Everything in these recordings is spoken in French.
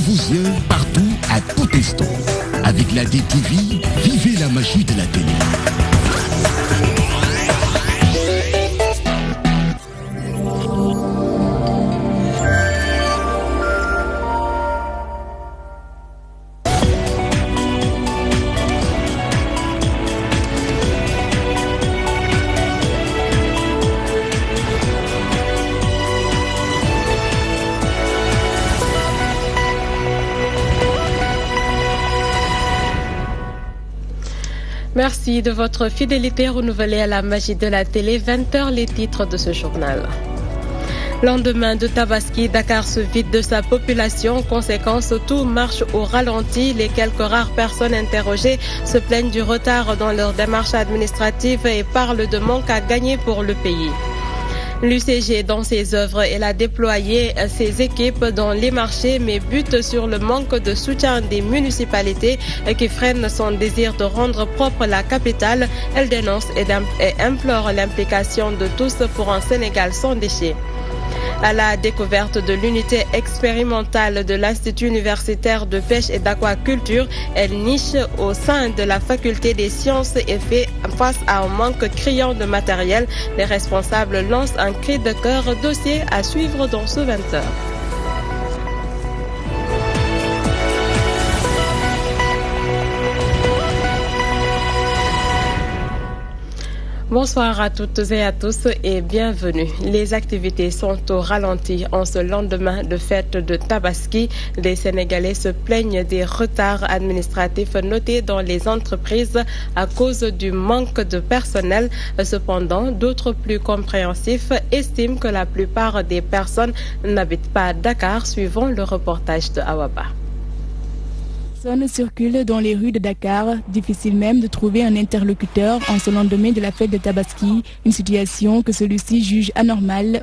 vos yeux, partout, à tout instant. Avec la DTV, vivez la magie de la télé. Merci de votre fidélité renouvelée à la magie de la télé. 20h, les titres de ce journal. Lendemain de Tabaski, Dakar se vide de sa population. Conséquence, tout marche au ralenti. Les quelques rares personnes interrogées se plaignent du retard dans leur démarche administrative et parlent de manque à gagner pour le pays. L'UCG, dans ses œuvres, elle a déployé ses équipes dans les marchés, mais bute sur le manque de soutien des municipalités qui freinent son désir de rendre propre la capitale. Elle dénonce et implore l'implication de tous pour un Sénégal sans déchets. À la découverte de l'unité expérimentale de l'Institut universitaire de pêche et d'aquaculture, elle niche au sein de la faculté des sciences et fait face à un manque criant de matériel. Les responsables lancent un cri de cœur, dossier à suivre dans ce 20h. Bonsoir à toutes et à tous et bienvenue. Les activités sont au ralenti en ce lendemain de fête de Tabaski. Les Sénégalais se plaignent des retards administratifs notés dans les entreprises à cause du manque de personnel. Cependant, d'autres plus compréhensifs estiment que la plupart des personnes n'habitent pas à Dakar, suivant le reportage de Awaba. Personnes circulent dans les rues de Dakar, difficile même de trouver un interlocuteur en ce lendemain de la fête de Tabaski, une situation que celui-ci juge anormale.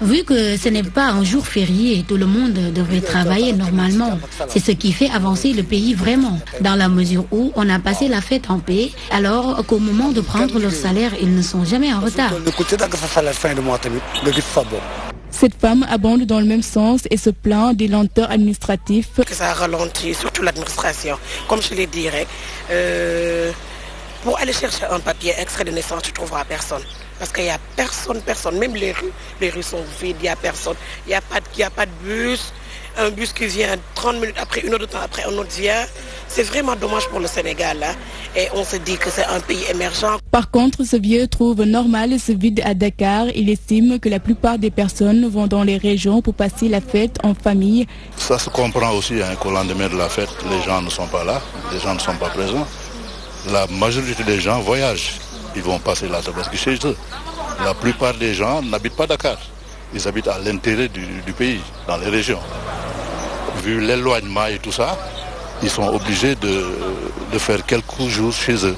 Vu que ce n'est pas un jour férié, tout le monde devrait travailler normalement. C'est ce qui fait avancer le pays vraiment, dans la mesure où on a passé la fête en paix, alors qu'au moment de prendre leur salaire, ils ne sont jamais en retard. Cette femme abonde dans le même sens et se plaint des lenteurs administratives. Que ça ralentit, surtout l'administration. Comme je l'ai dit, pour aller chercher un papier extrait de naissance, tu ne trouveras personne. Parce qu'il n'y a personne. Même les rues sont vides, il n'y a personne. Il n'y a pas de bus. Un bus qui vient 30 minutes après, une heure de temps après, un autre vient. C'est vraiment dommage pour le Sénégal. Et on se dit que c'est un pays émergent. Par contre, ce vieux trouve normal ce vide à Dakar. Il estime que la plupart des personnes vont dans les régions pour passer la fête en famille. Ça se comprend aussi qu'au lendemain de la fête, les gens ne sont pas là, les gens ne sont pas présents. La majorité des gens voyagent. Ils vont passer la Tabaski chez eux. La plupart des gens n'habitent pas Dakar. Ils habitent à l'intérieur du pays, dans les régions. Vu l'éloignement et tout ça, ils sont obligés de faire quelques jours chez eux,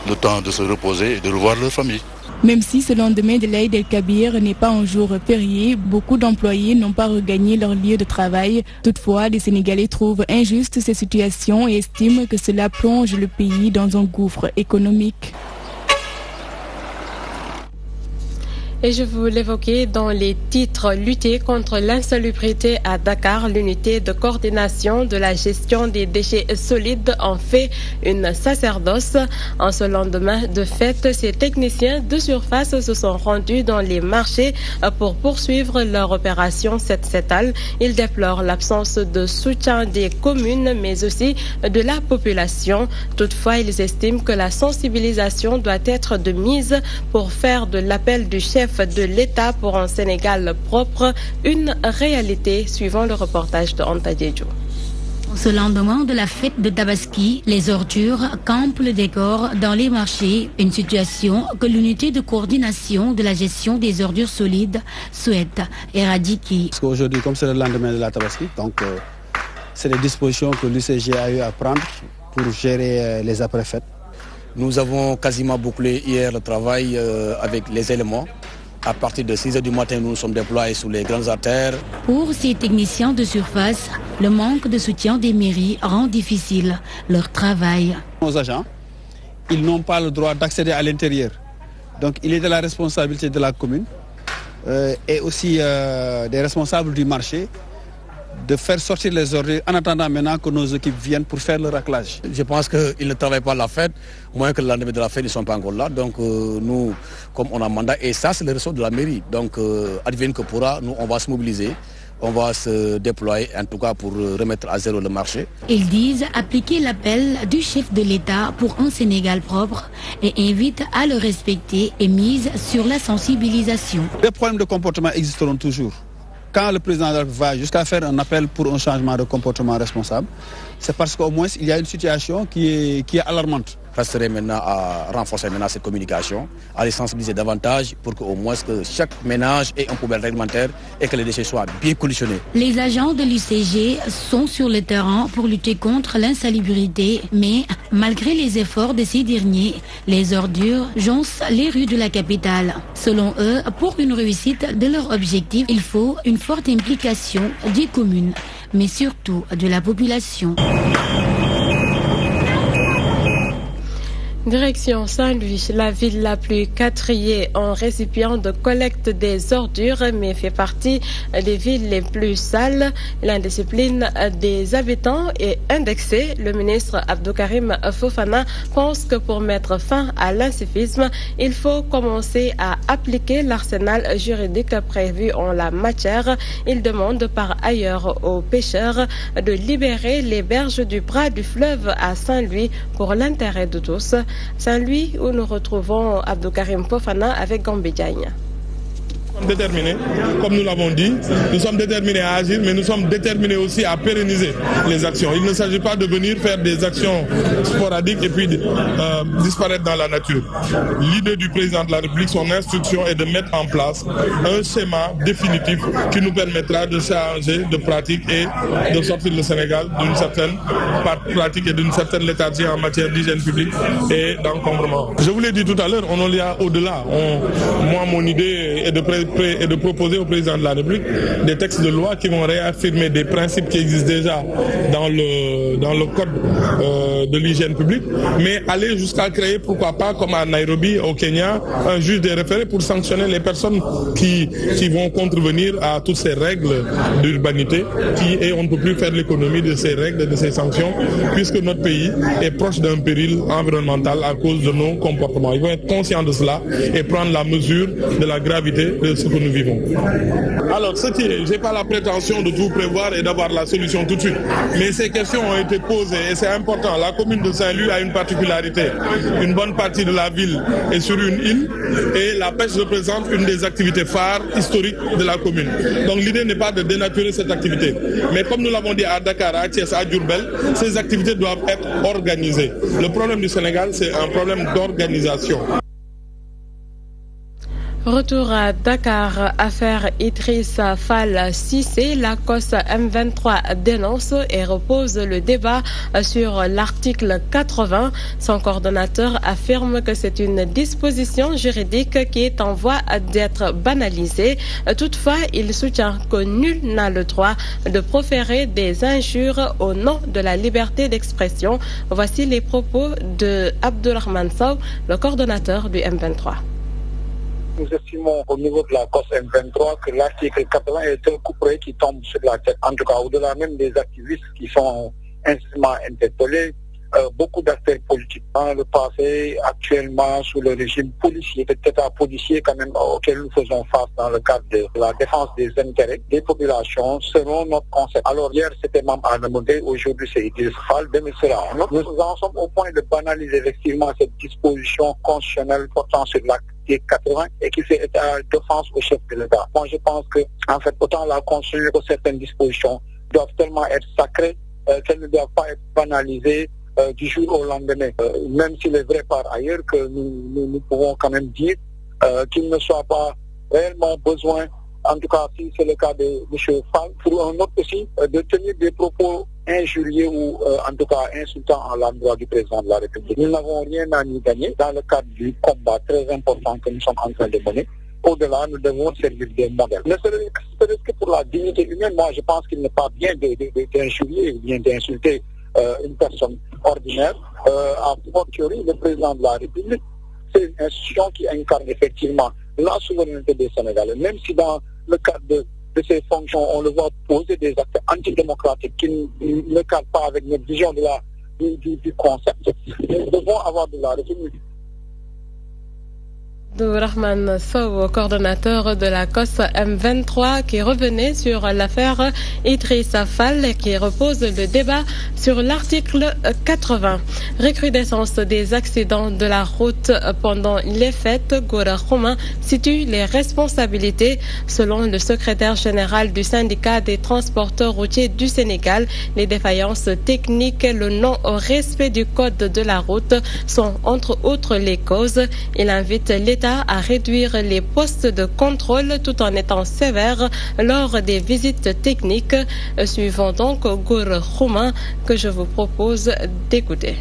le temps de se reposer et de revoir leur famille. Même si ce lendemain de l'Aïd el-Kabir n'est pas un jour férié, beaucoup d'employés n'ont pas regagné leur lieu de travail. Toutefois, les Sénégalais trouvent injuste ces situations et estiment que cela plonge le pays dans un gouffre économique. Et je vous l'évoquais dans les titres, lutter contre l'insalubrité à Dakar, l'unité de coordination de la gestion des déchets solides en fait une sacerdoce. En ce lendemain de fête, ces techniciens de surface se sont rendus dans les marchés pour poursuivre leur opération Set-Setal. Ils déplorent l'absence de soutien des communes mais aussi de la population. Toutefois, ils estiment que la sensibilisation doit être de mise pour faire de l'appel du chef de l'État pour un Sénégal propre une réalité, suivant le reportage de Anta Diédhiou. Ce lendemain de la fête de Tabaski, les ordures campent le décor dans les marchés, une situation que l'unité de coordination de la gestion des ordures solides souhaite éradiquer. Parce qu'aujourd'hui, comme c'est le lendemain de la Tabaski, donc c'est les dispositions que l'UCG a eu à prendre pour gérer les après-fêtes. Nous avons quasiment bouclé hier le travail avec les éléments. À partir de 6h du matin, nous nous sommes déployés sur les grandes artères. Pour ces techniciens de surface, le manque de soutien des mairies rend difficile leur travail. Nos agents, ils n'ont pas le droit d'accéder à l'intérieur. Donc il est de la responsabilité de la commune et aussi des responsables du marché de faire sortir les ordures en attendant maintenant que nos équipes viennent pour faire le raclage. Je pense qu'ils ne travaillent pas la fête, moins que le lendemain de la fête, ils ne sont pas encore là. Donc nous, comme on a mandat, et ça c'est le ressort de la mairie. Donc advienne que pourra, nous on va se mobiliser. On va se déployer en tout cas pour remettre à zéro le marché. Ils disent appliquer l'appel du chef de l'État pour un Sénégal propre et invitent à le respecter et misent sur la sensibilisation. Les problèmes de comportement existeront toujours. Quand le président va jusqu'à faire un appel pour un changement de comportement responsable, c'est parce qu'au moins il y a une situation qui est alarmante. Il resterait maintenant à renforcer maintenant cette communication, à les sensibiliser davantage pour qu'au moins que chaque ménage ait un poubelle réglementaire et que les déchets soient bien conditionnés. Les agents de l'UCG sont sur le terrain pour lutter contre l'insalubrité, mais malgré les efforts de ces derniers, les ordures joncent les rues de la capitale. Selon eux, pour une réussite de leur objectif, il faut une forte implication des communes, mais surtout de la population. Direction Saint-Louis, la ville la plus quatriée en récipient de collecte des ordures, mais fait partie des villes les plus sales. L'indiscipline des habitants est indexée. Le ministre Abdou Karim Fofana pense que pour mettre fin à l'incivisme, il faut commencer à appliquer l'arsenal juridique prévu en la matière. Il demande par ailleurs aux pêcheurs de libérer les berges du bras du fleuve à Saint-Louis pour l'intérêt de tous. Saint-Louis, où nous retrouvons Abdou Karim Fofana avec Gambé Diagne. Nous sommes déterminés, comme nous l'avons dit, nous sommes déterminés à agir, mais nous sommes déterminés aussi à pérenniser les actions. Il ne s'agit pas de venir faire des actions sporadiques et puis disparaître dans la nature. L'idée du président de la République, son instruction est de mettre en place un schéma définitif qui nous permettra de changer de pratique et de sortir le Sénégal d'une certaine pratique et d'une certaine léthargie en matière d'hygiène publique et d'encombrement. Je vous l'ai dit tout à l'heure, on en est au-delà. Moi, mon idée est de proposer au président de la République des textes de loi qui vont réaffirmer des principes qui existent déjà dans le code de l'hygiène publique, mais aller jusqu'à créer, pourquoi pas, comme à Nairobi, au Kenya, un juge des référés pour sanctionner les personnes qui vont contrevenir à toutes ces règles d'urbanité et on ne peut plus faire l'économie de ces règles et de ces sanctions puisque notre pays est proche d'un péril environnemental à cause de nos comportements. Ils vont être conscients de cela et prendre la mesure de la gravité de ce que nous vivons. Alors, je n'ai pas la prétention de tout prévoir et d'avoir la solution tout de suite. Mais ces questions ont été posées et c'est important. La commune de Saint-Louis a une particularité. Une bonne partie de la ville est sur une île et la pêche représente une des activités phares historiques de la commune. Donc l'idée n'est pas de dénaturer cette activité. Mais comme nous l'avons dit à Dakar, à Thiès, à Diourbel, ces activités doivent être organisées. Le problème du Sénégal, c'est un problème d'organisation. Retour à Dakar, affaire Idrissa Fall Cissé, la COS M23 dénonce et repose le débat sur l'article 80. Son coordonnateur affirme que c'est une disposition juridique qui est en voie d'être banalisée. Toutefois, il soutient que nul n'a le droit de proférer des injures au nom de la liberté d'expression. Voici les propos de Abdourahmane Sow, le coordonnateur du M23. Nous estimons au niveau de la COS M23 que l'article 80 est un couperet qui tombe sur la tête. En tout cas, au-delà même des activistes qui sont intimement interpellés, beaucoup d'acteurs politiques dans le passé, actuellement sous le régime policier, cet état policier quand même auquel nous faisons face dans le cadre de la défense des intérêts des populations selon notre concept. Alors hier c'était Mame Adama Gueye, aujourd'hui c'est Idrissa Fall, demain sera un autre. Nous en sommes au point de banaliser effectivement cette disposition constitutionnelle portant sur l'acte 80 et qui fait état d'offense au chef de l'État. Moi je pense que en fait autant la Constitution que certaines dispositions doivent tellement être sacrées qu'elles ne doivent pas être banalisées du jour au lendemain. Même s'il est vrai par ailleurs que nous pouvons quand même dire qu'il ne soit pas réellement besoin, en tout cas si c'est le cas de M. Fall, pour un autre aussi, de tenir des propos injurieux ou en tout cas insultants à l'endroit du président de la République. Nous n'avons rien à y gagner dans le cadre du combat très important que nous sommes en train de mener. Au-delà, nous devons servir des modèles. Ne serait-ce que pour la dignité humaine, moi je pense qu'il n'est pas bien d'injurier ou bien d'insulter une personne ordinaire. À fortiori, le président de la République, c'est une institution qui incarne effectivement la souveraineté des Sénégalais. Même si dans le cadre de de ses fonctions, on le voit poser des actes antidémocratiques qui ne cadrent pas avec notre vision du concept. Nous devons avoir de la retenue. Rahman Sow, coordonnateur de la COS M23, qui revenait sur l'affaire Idrissa Fall qui repose le débat sur l'article 80. Recrudescence des accidents de la route pendant les fêtes, Gora Khouma situe les responsabilités. Selon le secrétaire général du syndicat des transporteurs routiers du Sénégal, les défaillances techniques et le non-respect du code de la route sont entre autres les causes. Il invite l'État à réduire les postes de contrôle tout en étant sévère lors des visites techniques. Suivant donc Gour Khouma que je vous propose d'écouter.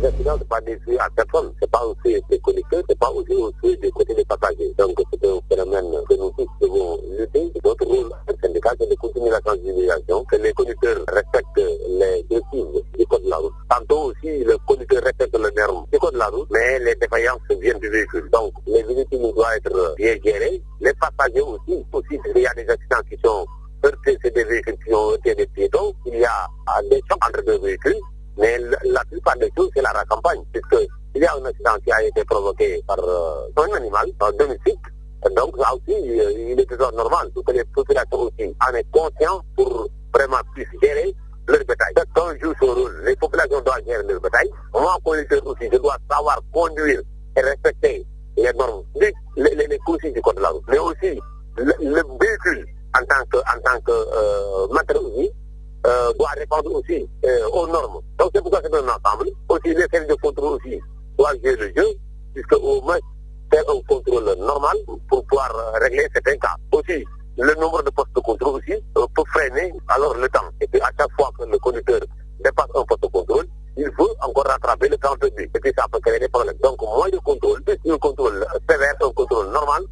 Les accidents, ce n'est pas des faits à personne, ce n'est pas aussi des conducteurs, ce n'est pas aussi des côtés des passagers. Donc c'est un phénomène que nous tous devons lutter. Notre rôle en syndicat, c'est de continuer la sensibilisation, que les conducteurs respectent les directives du code de la route. Tantôt aussi, le conducteur respecte le norme du code de la route, mais les défaillances viennent du véhicule. Donc les visites doivent être bien gérées. Les passagers aussi, il y a des accidents qui sont heurtés, c'est des véhicules qui ont heurté des piétons, il y a des chocs entre deux véhicules. Mais la plupart des choses, c'est la campagne, puisqu'il y a un accident qui a été provoqué par un animal, un domestique. Donc là aussi, il est toujours normal que les populations aussi en aient conscience pour vraiment plus gérer leur bétail. Chacun joue son rôle. Les populations doivent gérer leur bétail. Moi, conducteur aussi, je dois savoir conduire et respecter les normes, les consignes du code de la route. Mais aussi, le véhicule en tant que matériel aussi, doit répondre aussi aux normes. Donc c'est pourquoi c'est un ensemble. Aussi les services de contrôle aussi doivent jouer le jeu, puisque au moins faire un contrôle normal pour pouvoir régler certains cas. Aussi, le nombre de postes de contrôle aussi peut freiner alors le temps. Et puis à chaque fois que le conducteur dépasse un poste de contrôle, il faut encore rattraper le temps perdu. Et puis ça peut créer des problèmes. Donc moins de contrôle, plus un contrôle sévère, un contrôle normal.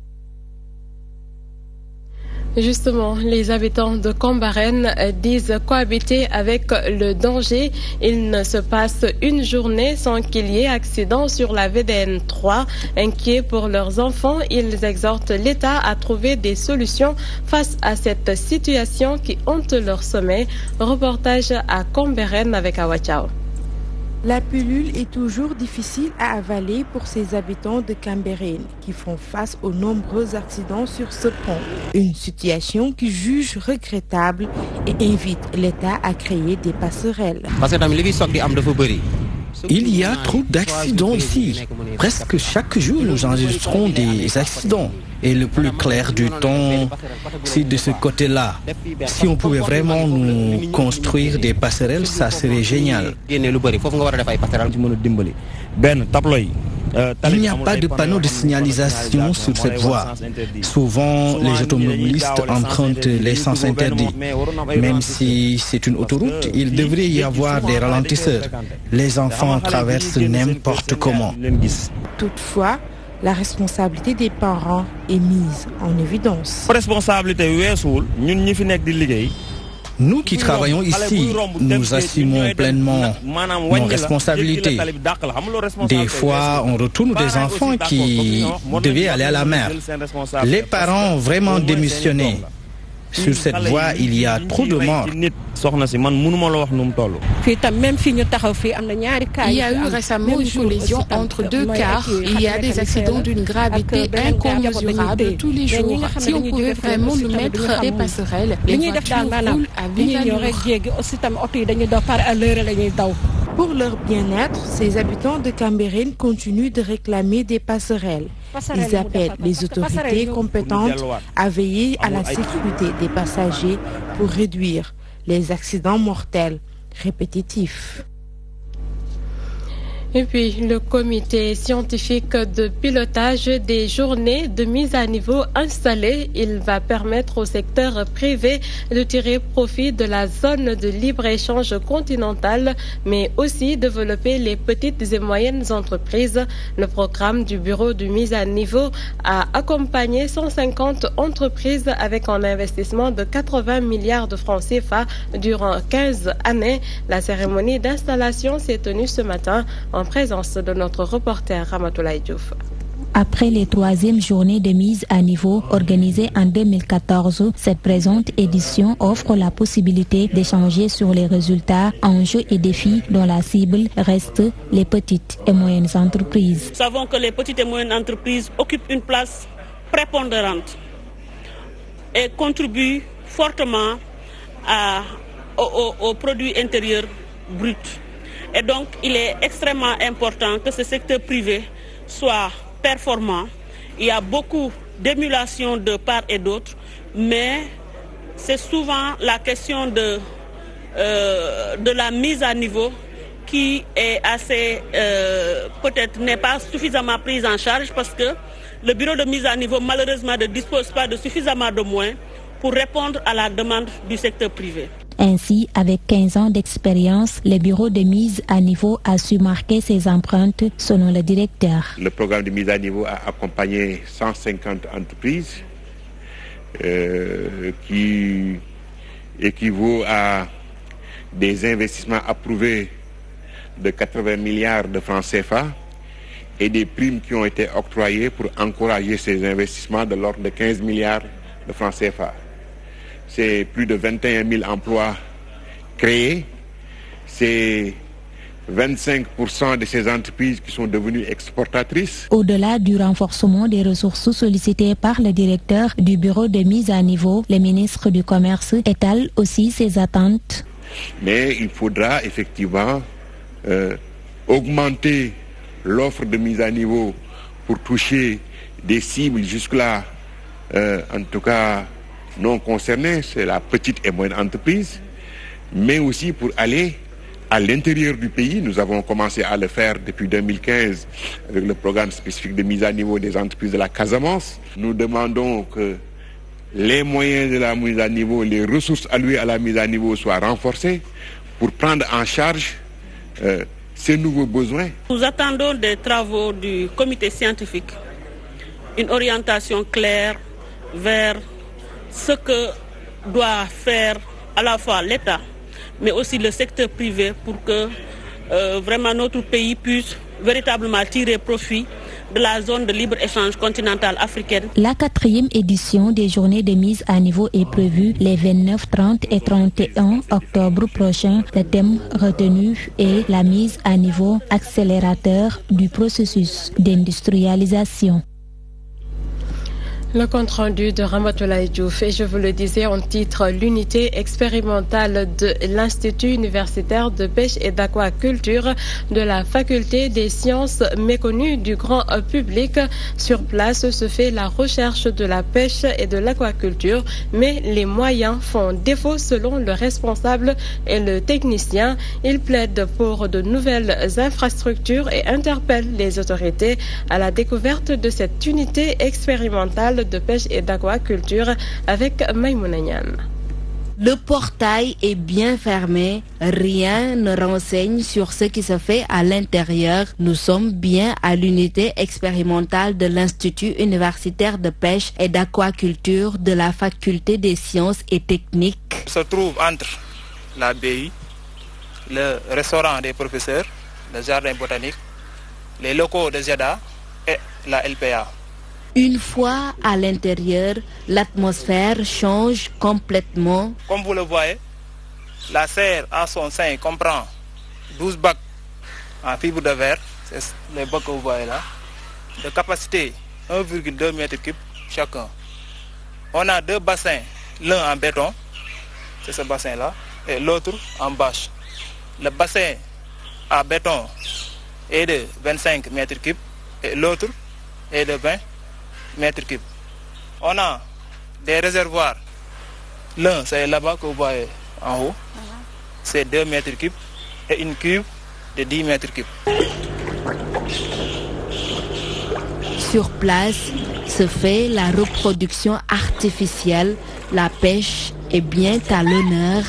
Justement, les habitants de Cambaren disent cohabiter avec le danger. Il ne se passe une journée sans qu'il y ait accident sur la VDN 3. Inquiets pour leurs enfants, ils exhortent l'État à trouver des solutions face à cette situation qui hante leur sommeil. Reportage à Cambaren avec Awachao. La pilule est toujours difficile à avaler pour ces habitants de Cambérène qui font face aux nombreux accidents sur ce pont. Une situation qui juge regrettable et invite l'État à créer des passerelles. Il y a trop d'accidents ici. Presque chaque jour, nous enregistrons des accidents. Et le plus clair du temps, c'est de ce côté-là. Si on pouvait vraiment nous construire des passerelles, ça serait génial. Il n'y a pas de panneau de signalisation sur cette voie. Souvent, les automobilistes empruntent les sens interdits. Même si c'est une autoroute, il devrait y avoir des ralentisseurs. Les enfants traversent n'importe comment. Toutefois, la responsabilité des parents est mise en évidence. Nous qui travaillons ici, nous assumons pleinement nos responsabilités. Des fois, on retourne des enfants qui devaient aller à la mer. Les parents ont vraiment démissionné. Sur cette voie, il y a trop de morts. Il y a eu récemment une collision entre deux cars. Il y a des accidents d'une gravité incommensurable tous les jours. Si on pouvait vraiment nous mettre des passerelles, les voitures roulent à vive allure. Pour leur bien-être, ces habitants de Cambérène continuent de réclamer des passerelles. Ils appellent les autorités compétentes à veiller à la sécurité des passagers pour réduire les accidents mortels répétitifs. Et puis, le comité scientifique de pilotage des journées de mise à niveau installées, il va permettre au secteur privé de tirer profit de la zone de libre-échange continentale, mais aussi développer les petites et moyennes entreprises. Le programme du bureau de mise à niveau a accompagné 150 entreprises avec un investissement de 80 milliards de francs CFA durant 15 années. La cérémonie d'installation s'est tenue ce matin en présence de notre reporter Ramatoulaye Diouf. Après les 3e journées de mise à niveau organisées en 2014, cette présente édition offre la possibilité d'échanger sur les résultats, enjeux et défis dont la cible reste les petites et moyennes entreprises. Nous savons que les petites et moyennes entreprises occupent une place prépondérante et contribuent fortement au produit intérieur brut. Et donc, il est extrêmement important que ce secteur privé soit performant. Il y a beaucoup d'émulation de part et d'autre, mais c'est souvent la question de la mise à niveau qui est assez, peut-être n'est pas suffisamment prise en charge parce que le bureau de mise à niveau malheureusement ne dispose pas de suffisamment de moyens pour répondre à la demande du secteur privé. Ainsi, avec 15 ans d'expérience, le bureau de mise à niveau a su marquer ses empreintes selon le directeur. Le programme de mise à niveau a accompagné 150 entreprises qui équivaut à des investissements approuvés de 80 milliards de francs CFA et des primes qui ont été octroyées pour encourager ces investissements de l'ordre de 15 milliards de francs CFA. C'est plus de 21 000 emplois créés. C'est 25% de ces entreprises qui sont devenues exportatrices. Au-delà du renforcement des ressources sollicitées par le directeur du bureau de mise à niveau, le ministre du Commerce étale aussi ses attentes. Mais il faudra effectivement augmenter l'offre de mise à niveau pour toucher des cibles jusque-là, en tout cas non concernées, c'est la petite et moyenne entreprise, mais aussi pour aller à l'intérieur du pays. Nous avons commencé à le faire depuis 2015 avec le programme spécifique de mise à niveau des entreprises de la Casamance. Nous demandons que les moyens de la mise à niveau, les ressources allouées à la mise à niveau soient renforcées pour prendre en charge ces nouveaux besoins. Nous attendons des travaux du comité scientifique, une orientation claire vers ce que doit faire à la fois l'État, mais aussi le secteur privé pour que vraiment notre pays puisse véritablement tirer profit de la zone de libre-échange continentale africaine. La 4e édition des journées de mise à niveau est prévue les 29, 30 et 31 octobre prochains. Le thème retenu est la mise à niveau accélérateur du processus d'industrialisation. Le compte-rendu de Ramatoulaye Diouf, et je vous le disais en titre, l'unité expérimentale de l'Institut universitaire de pêche et d'aquaculture de la faculté des sciences méconnues du grand public. Sur place se fait la recherche de la pêche et de l'aquaculture, mais les moyens font défaut selon le responsable et le technicien. Il plaide pour de nouvelles infrastructures et interpelle les autorités à la découverte de cette unité expérimentale de pêche et d'aquaculture avec Maïmouna Niane. Le portail est bien fermé, rien ne renseigne sur ce qui se fait à l'intérieur. Nous sommes bien à l'unité expérimentale de l'Institut universitaire de pêche et d'aquaculture de la faculté des sciences et techniques. Se trouve entre la BI, le restaurant des professeurs, le jardin botanique, les locaux de ZEDA et la LPA. Une fois à l'intérieur, l'atmosphère change complètement. Comme vous le voyez, la serre à son sein comprend 12 bacs en fibre de verre, c'est les bacs que vous voyez là, de capacité 1,2 m3 chacun. On a 2 bassins, l'un en béton, c'est ce bassin-là, et l'autre en bâche. Le bassin à béton est de 25 m3 et l'autre est de 20 m3. On a des réservoirs. L'un, c'est là-bas que vous voyez en haut. C'est 2 m3 et une cuve de 10 m3. Sur place se fait la reproduction artificielle. La pêche est bien à l'honneur.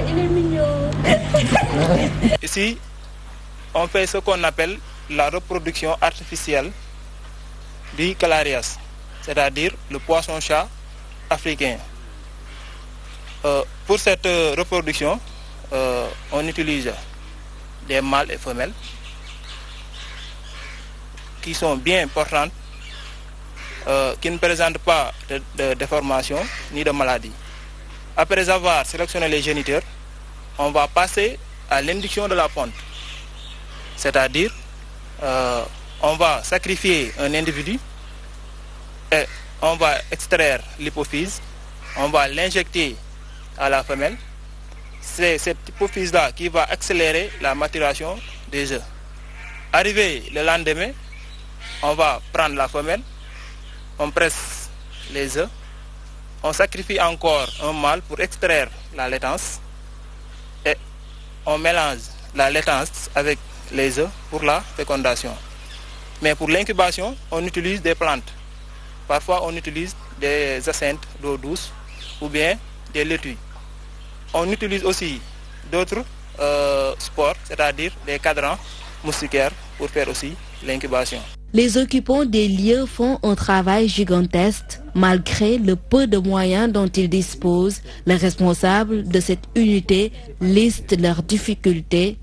Il est mignon. Ici, on fait ce qu'on appelle la reproduction artificielle du Calarias, c'est-à-dire le poisson-chat africain. Pour cette reproduction, on utilise des mâles et femelles qui sont bien portantes, qui ne présentent pas de déformation ni de maladie. Après avoir sélectionné les géniteurs, on va passer à l'induction de la ponte. C'est-à-dire, on va sacrifier un individu et on va extraire l'hypophyse, on va l'injecter à la femelle. C'est cette hypophyse-là qui va accélérer la maturation des œufs. Arrivé le lendemain, on va prendre la femelle, on presse les œufs, on sacrifie encore un mâle pour extraire la laitance et on mélange la laitance avec les œufs pour la fécondation. Mais pour l'incubation, on utilise des plantes. Parfois, on utilise des jacinthes d'eau douce ou bien des laitues. On utilise aussi d'autres sports, c'est-à-dire des cadrans moustiquaires pour faire aussi l'incubation. Les occupants des lieux font un travail gigantesque malgré le peu de moyens dont ils disposent. Les responsables de cette unité listent leurs difficultés.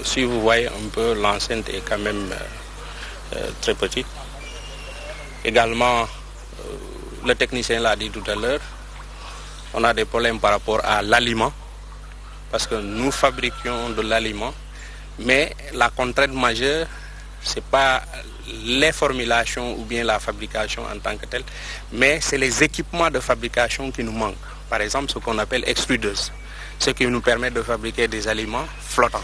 Si vous voyez un peu, l'enceinte est quand même très petite. Également, le technicien l'a dit tout à l'heure, on a des problèmes par rapport à l'aliment, parce que nous fabriquions de l'aliment, mais la contrainte majeure, ce n'est pas les formulations ou bien la fabrication en tant que telle, mais c'est les équipements de fabrication qui nous manquent. Par exemple, ce qu'on appelle extrudeuse, ce qui nous permet de fabriquer des aliments flottants.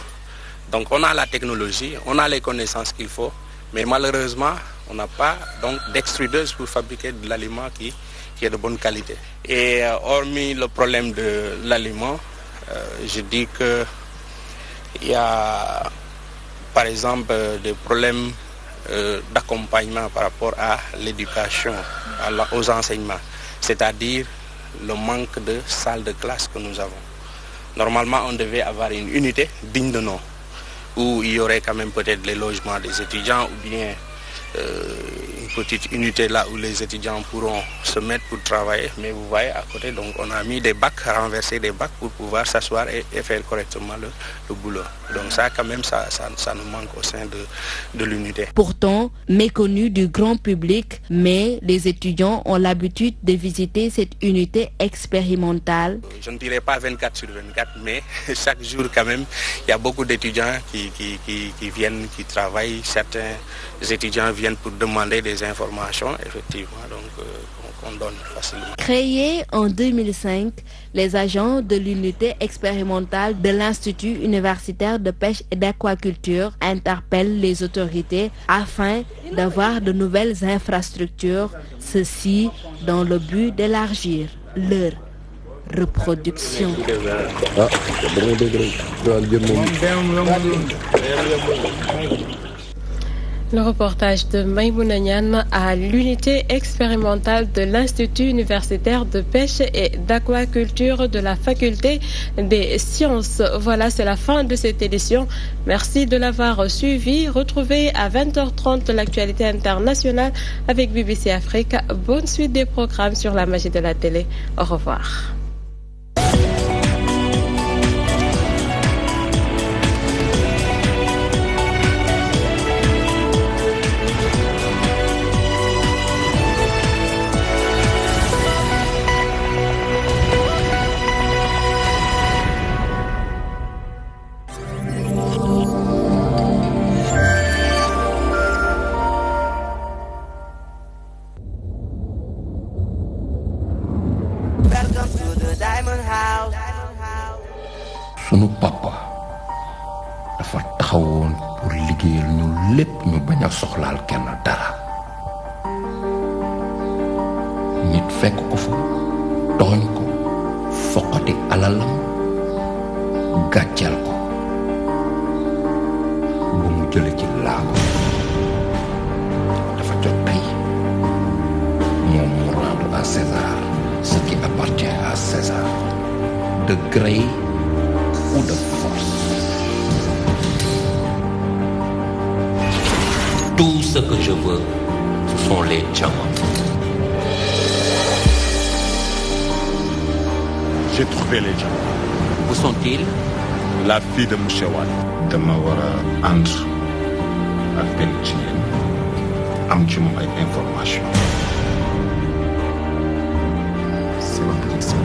Donc on a la technologie, on a les connaissances qu'il faut, mais malheureusement, on n'a pas donc d'extrudeuse pour fabriquer de l'aliment qui est de bonne qualité. Et hormis le problème de l'aliment, je dis qu'il y a par exemple des problèmes d'accompagnement par rapport à l'éducation, aux enseignements, c'est-à-dire le manque de salles de classe que nous avons. Normalement, on devait avoir une unité digne de nom, où il y aurait quand même peut-être les logements des étudiants ou bien une petite unité là où les étudiants pourront se mettre pour travailler. Mais vous voyez à côté, donc on a mis des bacs, renversé des bacs pour pouvoir s'asseoir et faire correctement le boulot. Donc ça quand même, ça nous manque au sein de l'unité. Pourtant, méconnu du grand public, mais les étudiants ont l'habitude de visiter cette unité expérimentale. Je ne dirais pas 24 sur 24, mais chaque jour quand même, il y a beaucoup d'étudiants qui viennent, qui travaillent. Certains étudiants viennent pour demander des informations, effectivement, donc on donne facilement. Créés en 2005, les agents de l'unité expérimentale de l'Institut universitaire de pêche et d'aquaculture interpellent les autorités afin d'avoir de nouvelles infrastructures, ceci dans le but d'élargir leur reproduction. Le reportage de Maïmouna Niane à l'unité expérimentale de l'Institut universitaire de pêche et d'aquaculture de la faculté des sciences. Voilà, c'est la fin de cette édition. Merci de l'avoir suivi. Retrouvez à 20h30 l'actualité internationale avec BBC Afrique. Bonne suite des programmes sur la magie de la télé. Au revoir. sunu papa dafa taxawoon pour liggéeyal ñu lépp ñu bañ a soxlaal kenn dara nit fekk ko fa tooñ ko foqati alalam gàcceel ko bu mu jële ci laago dafa jot tey moom mu rendre à César ce qui appartient à César, de gré ou de force. Tout ce que je veux, ce sont les diamants. J'ai trouvé les diamants. Où sont-ils? La fille de Mouchewad. Dama wara entre ak benn jigéen am ci moom ay information. C'est ma petite sœur.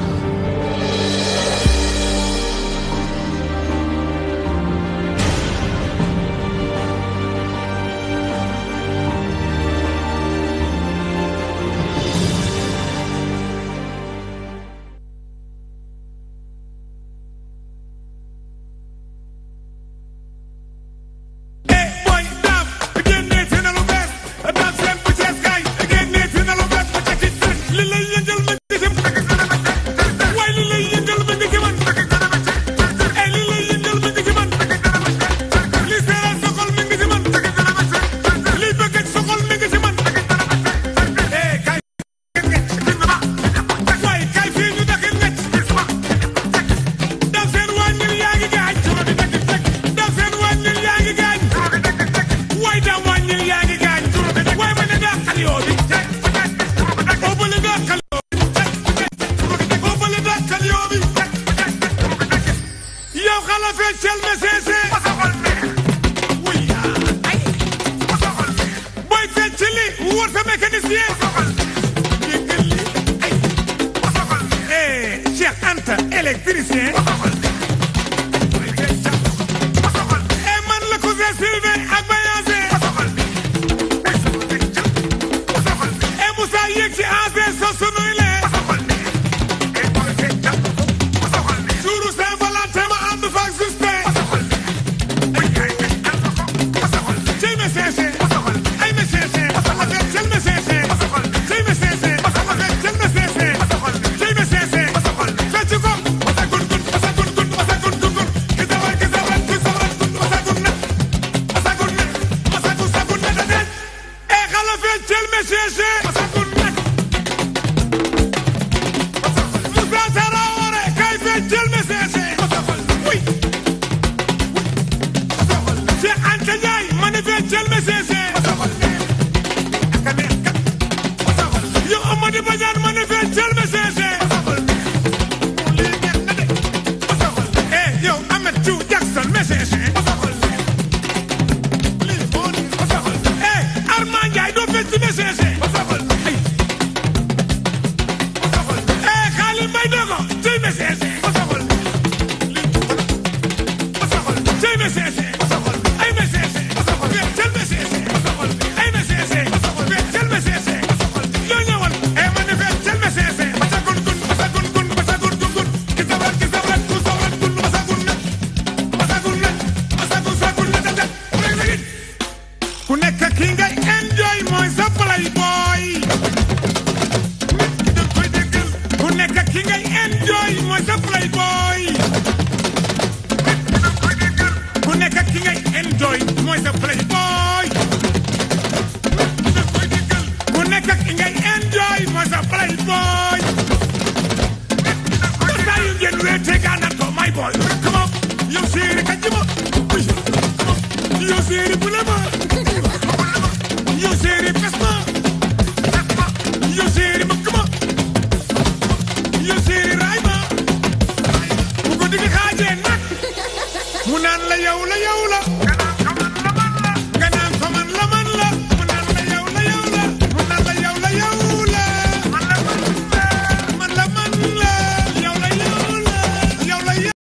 mu naan la yow la